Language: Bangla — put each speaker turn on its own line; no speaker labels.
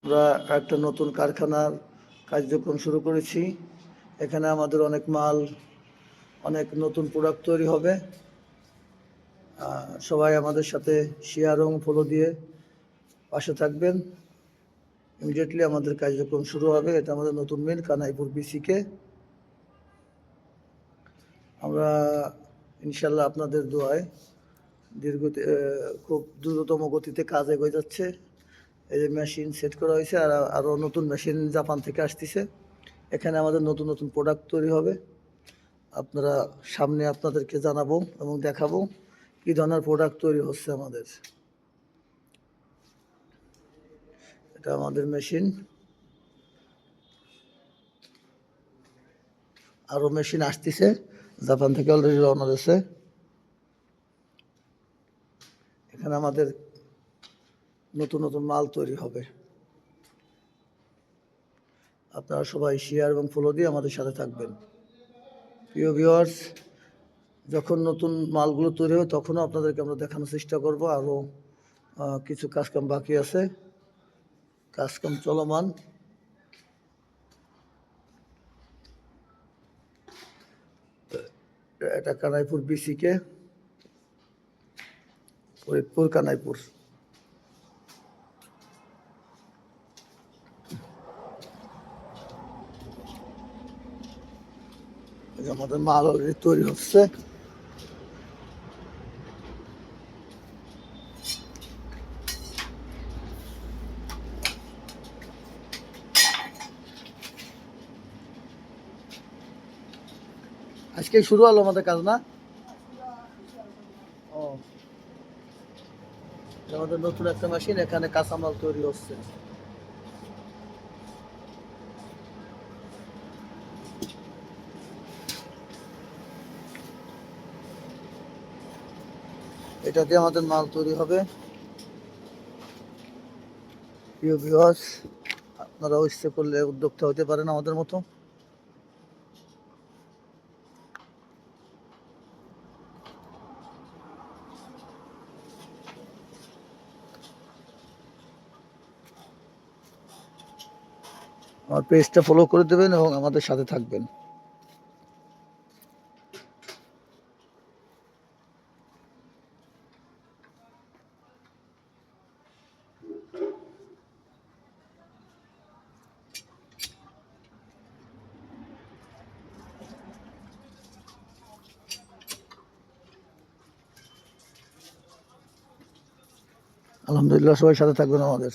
আমরা একটা নতুন কারখানার কার্যক্রম শুরু করেছি। এখানে আমাদের অনেক মাল, অনেক নতুন প্রোডাক্ট তৈরি হবে। সবাই আমাদের সাথে শেয়ার এবং ফলো দিয়ে পাশে থাকবেন। ইমিডিয়েটলি আমাদের কার্যক্রম শুরু হবে। এটা আমাদের নতুন মিল কানাইপুর বিসিকে। আমরা ইনশাল্লাহ আপনাদের দোয়ায় খুব দ্রুততম গতিতে কাজ এগিয়ে যাচ্ছে। এই যে মেশিন সেট করা হয়েছে, আর আরও নতুন মেশিন জাপান থেকে আসতেছে। এখানে আমাদের নতুন নতুন প্রোডাক্ট তৈরি হবে। আপনারা সামনে আপনাদেরকে জানাবো এবং দেখাবো কী ধরনের প্রোডাক্ট তৈরি হচ্ছে আমাদের। এটা আমাদের মেশিন। আরও মেশিন আসতেছে, জাপান থেকে অলরেডি রওনা দিয়েছে। এখানে আমাদের নতুন নতুন মাল তৈরি হবে। আপনারা সবাই শেয়ার এবং ফলো দিয়ে আমাদের সাথে থাকবেন। প্রিয় ভিউয়ার্স, যখন নতুন মালগুলো তৈরি হবে তখনও আপনাদেরকে আমরা দেখানোর চেষ্টা করব। আরও কিছু কাজকাম বাকি আছে, কাজকাম চলমান। এটা কানাইপুর বিসিকে, ফরিদপুর কানাইপুর। আমাদের মাল অলরেডি তৈরি হচ্ছে। আজকে শুরু হলো আমাদের কাজ, না? ও, আমাদের নতুন একটা মেশিন, এখানে কাঁচামাল তৈরি হচ্ছে। এটা দিয়ে আমাদের মাল তৈরি হবে। প্রিয় ভিউয়ার্স, আপনারা ইচ্ছে করলে উদ্যোক্তা হতে পারেন আমাদের মতো। আমার পেজটা ফলো করে দেবেন এবং আমাদের সাথে থাকবেন। আলহামদুলিল্লাহ, সবাই সাথে থাকবেন আমাদের।